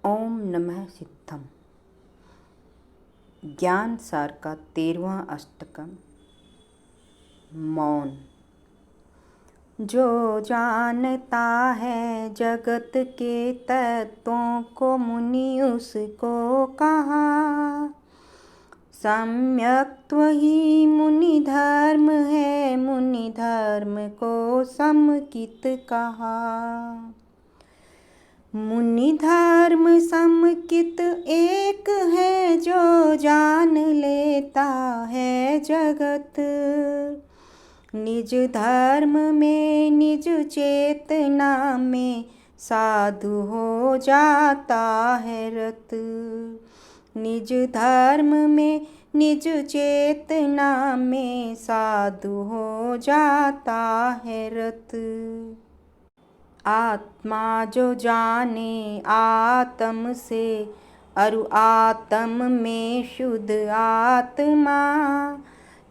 ओम नमः सिद्धम। ज्ञान सार का 13वां अष्टकम मौन। जो जानता है जगत के तत्वों को मुनि उसको कहा, सम्यक्त्व ही मुनि धर्म है, मुनि धर्म को समकित कहा। मुनि धर्म समकित एक है, जो जान लेता है जगत। निज धर्म में निज चेतना में साधु हो जाता है रत। निज धर्म में निज चेतना में साधु हो जाता है रत। आत्मा जो जाने आत्म से, अरु आत्म में शुद्ध आत्मा।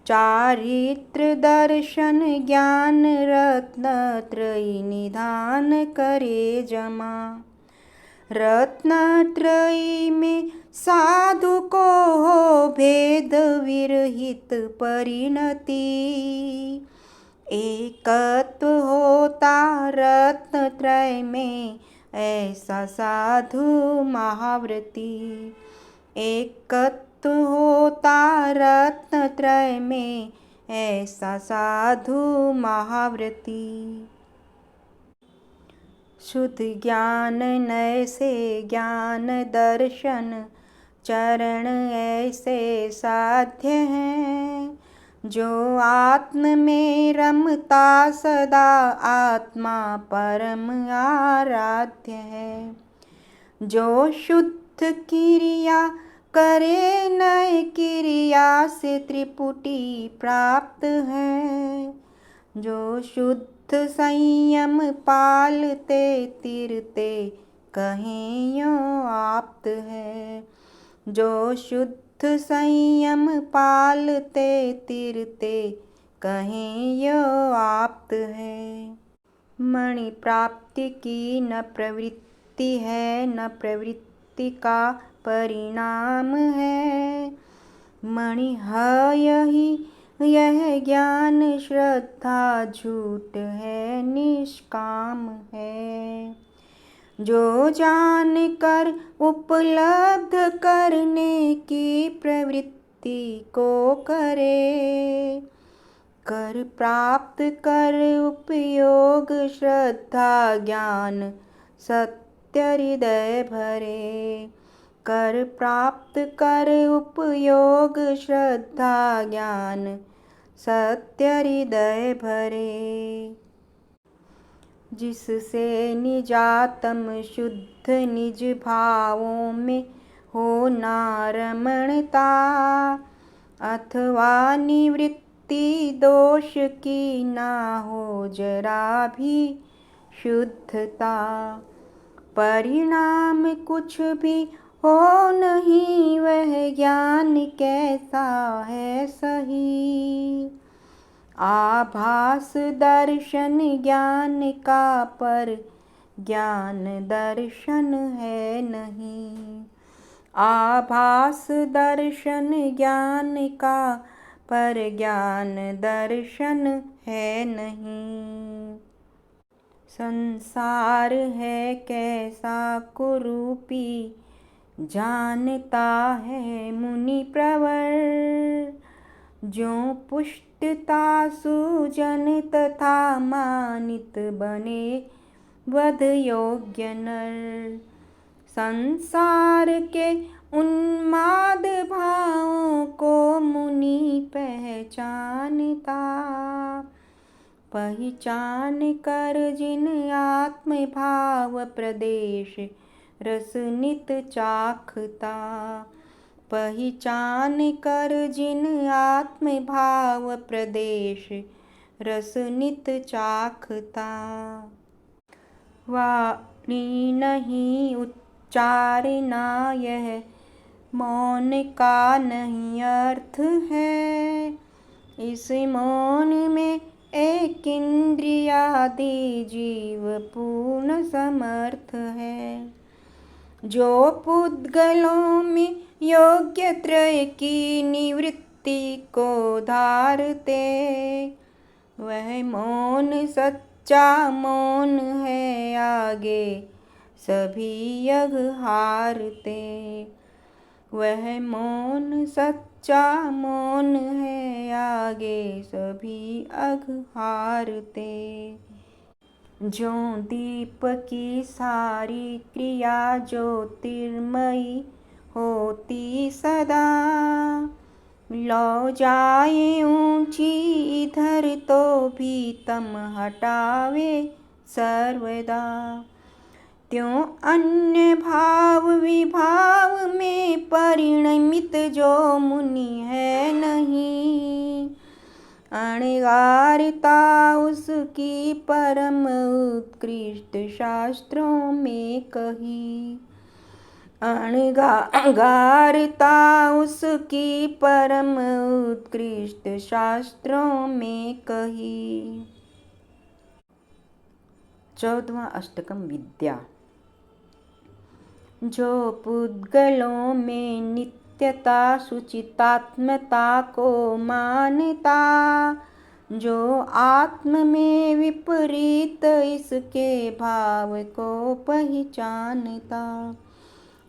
चारित्र दर्शन ज्ञान रत्न त्रयी निधान करे जमा। रत्न त्रयी में साधु को हो भेद विरहित परिणति। एकत्व होता रत्न त्रय में, ऐसा साधु महाव्रती। एकत्व होता रत्न त्रय में, ऐसा साधु महाव्रती। शुद्ध ज्ञान नय से ज्ञान दर्शन, चरण ऐसे साध्य हैं। जो आत्म में रमता सदा, आत्मा परम आराध्य है। जो शुद्ध क्रिया करे नय क्रिया से, त्रिपुटी प्राप्त है। जो शुद्ध संयम पालते तिरते, कहीं यो आप्त है। जो शुद्ध संयम पालते तिरते, कहीं यो आप्त है। मणि प्राप्ति की न प्रवृत्ति है, न प्रवृत्ति का परिणाम है। मणि है यही यह ज्ञान, श्रद्धा झूठ है निष्काम है। जो जान कर उपलब्ध करने की प्रवृत्ति को करे, कर प्राप्त कर उपयोग श्रद्धा ज्ञान सत्य हृदय भरे। कर प्राप्त कर उपयोग श्रद्धा ज्ञान सत्य हृदय भरे। जिससे निजात्म शुद्ध निज भावों में हो ना रमणता, अथवा निवृत्ति दोष की ना हो जरा भी शुद्धता। परिणाम कुछ भी हो नहीं, वह ज्ञान कैसा है सही। आभास दर्शन ज्ञान का, पर ज्ञान दर्शन है नहीं। आभास दर्शन ज्ञान का, पर ज्ञान दर्शन है नहीं। संसार है कैसा कुरूपी, जानता है मुनि प्रवर। जो पुष्टता सुजन तथा मानित बने वध योग्य नर। संसार के उन्माद भावों को मुनि पहचानता। पहचान कर जिन आत्म भाव प्रदेश रस नित चाखता। पहचान कर जिन आत्म भाव प्रदेश रस नित चाखता। वाणी नहीं उच्चारना यह मौन का नहीं अर्थ है। इस मौन में एक इंद्रियादि जीव पूर्ण समर्थ है। जो पुद्गलों में योग्य त्रय की निवृत्ति को धारते, वह मौन सच्चा मौन है, आगे सभी यज्ञ हारते। वह मौन सच्चा मौन है, आगे सभी अघ हारते। ज्यों दीप की सारी क्रिया ज्योतिर्मयी होती सदा, लौ जाए ऊंची इधर तो भी तम हटावे सर्वदा। त्यों अन्य भाव विभाव में परिणमित जो मुनि है नहीं, अणगारता उसकी परम उत्कृष्ट शास्त्रों में कही। अणगारता उसकी परम उत्कृष्ट शास्त्रों में कही। 14वां अष्टकम विद्या। जो पुद्गलों में नित्यता शुचितात्मता को मानता, जो आत्म में विपरीत इसके भाव को पहचानता,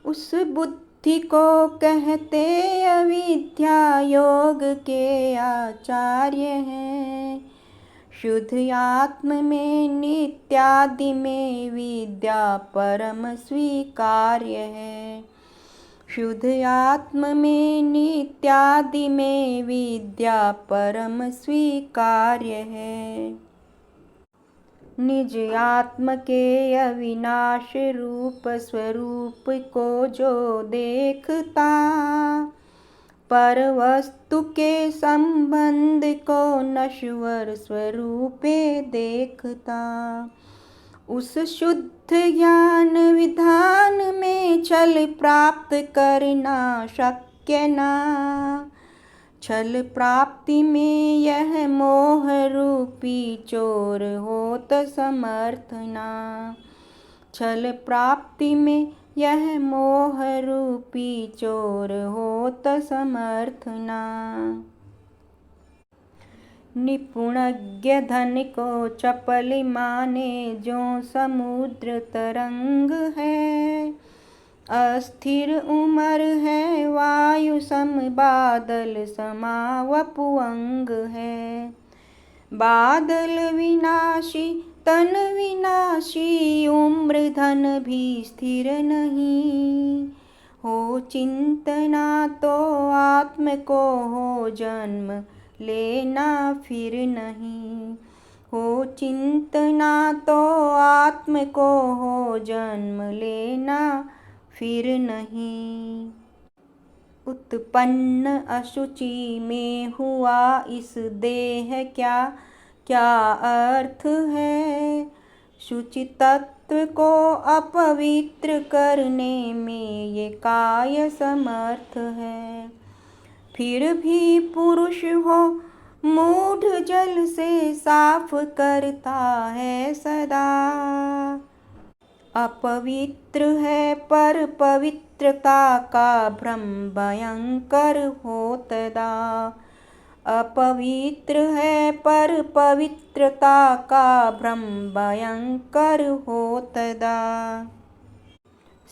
उस बुद्धि को कहते अविद्या योग के आचार्य हैं। शुद्ध आत्म में नित्यादि में विद्या परम स्वीकार्य है। शुद्ध आत्म में नित्यादि में विद्या परम स्वीकार्य है। निज आत्म के अविनाश रूप स्वरूप को जो देखता, पर वस्तु के संबंध को नश्वर स्वरूपे देखता, उस शुद्ध ज्ञान विधान में छल प्राप्त करना शक्य ना। छल प्राप्ति में यह मोह रूपी चोर होत समर्थ ना। छल प्राप्ति में यह मोह रूपी चोर होत समर्थ ना। निपुणज्ञ धन को चपल माने जो समुद्र तरंग है। अस्थिर उमर है वायु सम बादल समा वपुअंग है। बादल विनाशी तन विनाशी, उम्र धन भी स्थिर नहीं। हो चिंतना तो आत्म को हो जन्म लेना फिर नहीं। हो चिंतना तो आत्म को हो जन्म लेना फिर नहीं। उत्पन्न अशुचि में हुआ इस देह क्या क्या अर्थ है। शुचि तत्व को अपवित्र करने में ये काय समर्थ है। फिर भी पुरुष हो मूढ़ जल से साफ करता है सदा। अपवित्र है पर पवित्रता का भ्रम भयंकर होतदा। अपवित्र है पर पवित्रता का भ्रम भयंकर होतदा।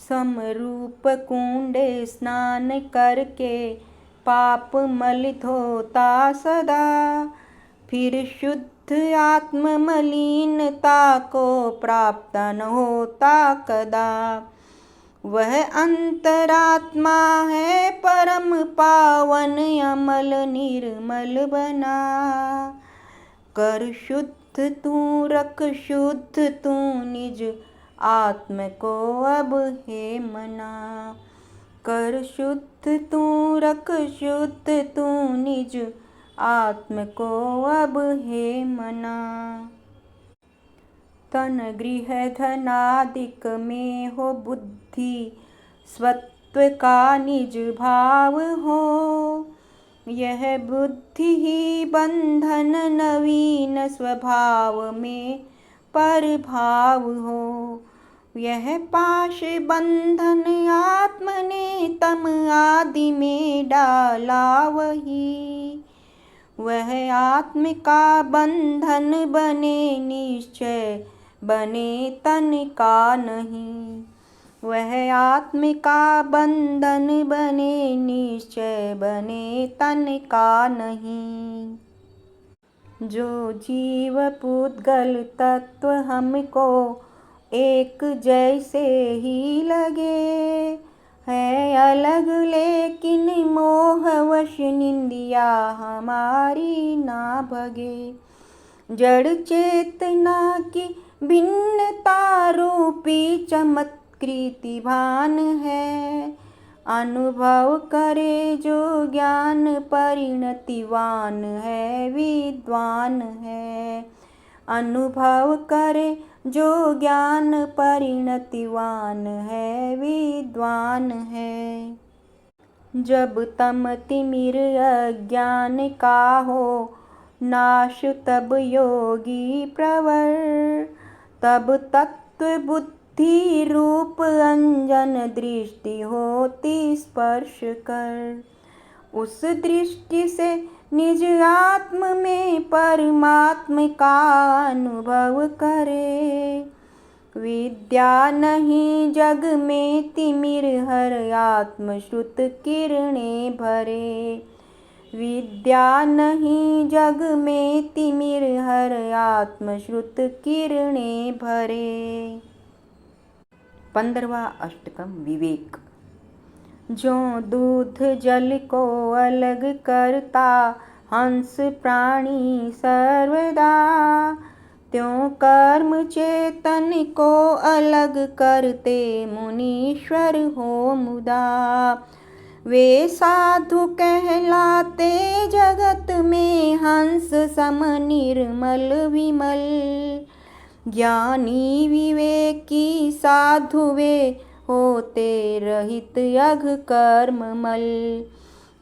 समरूप कुंडे स्नान करके पाप मल धोता सदा। फिर शुद्ध आत्म मलिनता को प्राप्त न होता कदा। वह अंतरात्मा है परम पावन अमल निर्मल बना। कर शुद्ध तू रख शुद्ध तू निज आत्म को अब हे मना। कर शुद्ध तू रख शुद्ध तू निज आत्म को अब हे मना। तन गृह धनादिक में हो बुद्धि स्वत्व का निज भाव हो। यह बुद्धि ही बंधन नवीन स्वभाव में परभाव हो। यह पाश बंधन आत्म ने तम आदि में डाला वही, वह आत्म का बंधन बने निश्चय बने तन का नहीं, वह आत्म का बंधन बने निश्चय बने तन का नहीं। जो जीव पुद्गल तत्व हमको एक जैसे ही लगे, है अलग लेकिन मोहवश निंदिया हमारी ना भगे। जड़ चेतना की भिन्नता रूपी चमत्कृति भान है, अनुभव करे जो ज्ञान परिणतिवान है विद्वान है, अनुभव करे जो ज्ञान परिणतिवान है विद्वान है। जब तम तिमिर अज्ञान का हो नाश तब योगी प्रवर, तब तत्व बुद्धि रूप अंजन दृष्टि होती स्पर्श कर, उस दृष्टि से निज आत्म में परमात्म का अनुभव करे। विद्या नहीं जग में तिमिर हर आत्म श्रुत किरणें भरे, विद्या नहीं जग में तिमिर हर आत्म श्रुत किरणें भरे। 15वां अष्टकम विवेक। जो दूध जल को अलग करता हंस प्राणी सर्वदा, त्यों कर्म चेतन को अलग करते मुनीश्वर हो मुदा। वे साधु कहलाते जगत में हंस सम निर्मल विमल, ज्ञानी विवेकी साधु वे होते रहित अघ कर्म मल,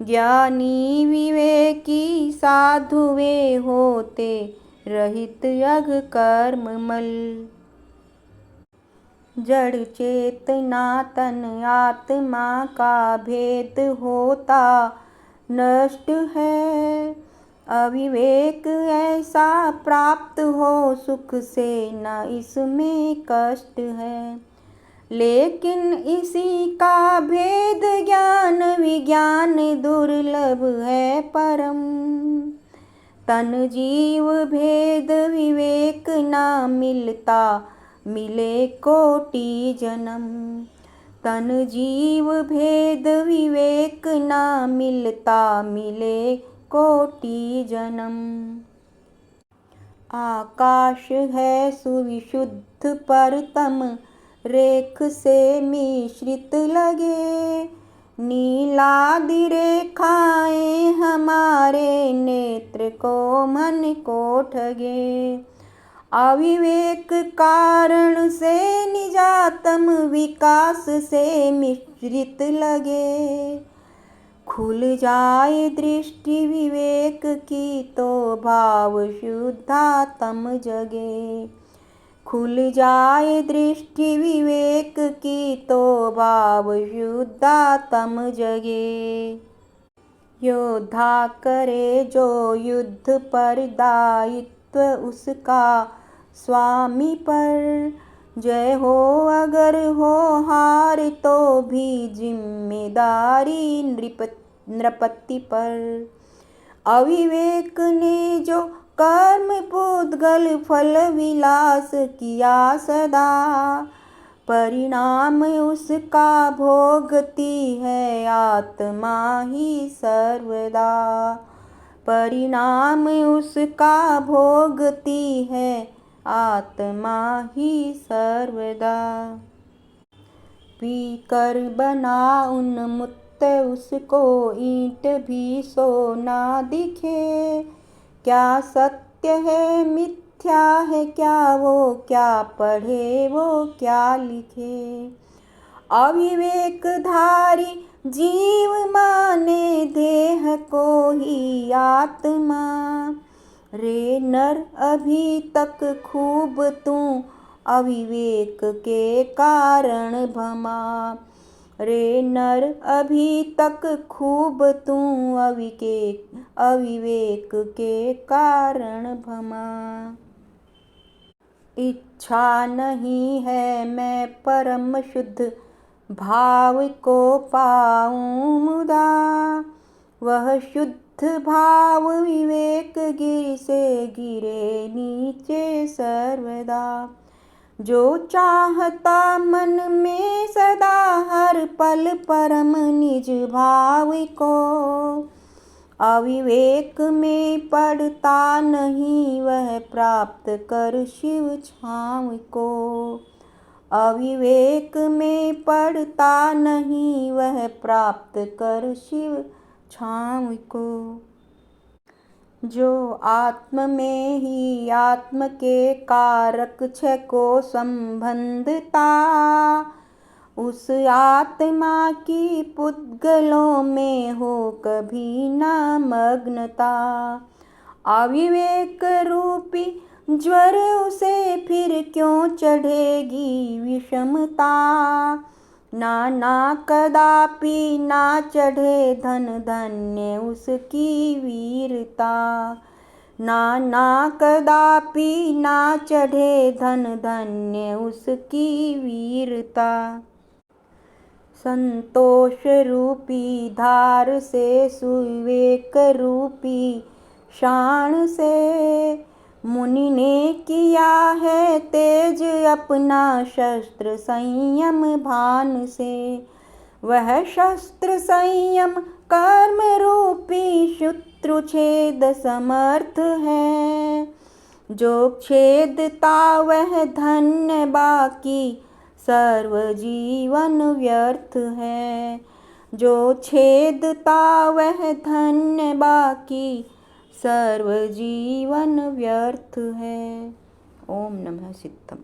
ज्ञानी विवेकी साधु वे होते रहित अघ कर्म मल। जड़ चेतना तन आत्मा का भेद होता नष्ट है, अविवेक ऐसा प्राप्त हो सुख से न इसमें कष्ट है। लेकिन इसी का भेद ज्ञान विज्ञान दुर्लभ है परम, तन जीव भेद विवेक ना मिलता मिले कोटि जन्म, तन जीव भेद विवेक ना मिलता मिले कोटि जन्म। आकाश है सुविशुद्ध परतम रेख से मिश्रित लगे, नीलादि रेखाएं हमारे नेत्र को मन को ठगे। अविवेक कारण से निजातम विकास से मिश्रित लगे, खुल जाए दृष्टि विवेक की तो भाव शुद्धात्म जगे, खुल जाए दृष्टि विवेक की तो भाव शुद्धात्म जगे। योद्धा करे जो युद्ध पर दायित्व उसका स्वामी पर, जय हो अगर हो हार तो भी जिम्मेदारी नृपति पर। अविवेक ने जो कर्म पुद्गल फल विलास किया सदा, परिणाम उसका भोगती है आत्मा ही सर्वदा, परिणाम उसका भोगती है आत्मा ही सर्वदा। पीकर बना उन्मुक्त उसको ईंट भी सोना दिखे, क्या सत्य है मिथ्या है क्या वो क्या पढ़े वो क्या लिखे। अविवेकधारी जीव माने देह को ही आत्मा, रे नर अभी तक खूब तू अविवेक के कारण भमा। रे नर अभी तक खूब तू अविवेक के कारण भमा। इच्छा नहीं है मैं परम शुद्ध भाव को पाऊं मुदा। वह शुद्ध भाव विवेक गिर से गिरे नीचे सर्वदा। जो चाहता मन में सदा हर पल परम निज भाव को। अविवेक में पड़ता नहीं वह प्राप्त कर शिव छाँव को। अविवेक में पड़ता नहीं वह प्राप्त कर शिव छाँव को। जो आत्म में ही आत्म के कारक छह को संबंधता। उस आत्मा की पुद्गलों में हो कभी न मग्नता। अविवेक रूपी ज्वर उसे फिर क्यों चढ़ेगी विषमता। नाना कदापि ना चढ़े धन धन्य उसकी वीरता। नाना कदापि ना चढ़े धन धन्य उसकी वीरता। संतोष रूपी धार से सुविवेक रूपी शान से। मुनि ने किया है तेज अपना शस्त्र संयम भान से। वह शस्त्र संयम कर्म रूपी शत्रु छेद समर्थ है। जो छेदता वह धन्य बाकी सर्व जीवन व्यर्थ है। जो छेदता वह धन्य बाकी सर्व जीवन व्यर्थ है। ओम नमः सिद्धम।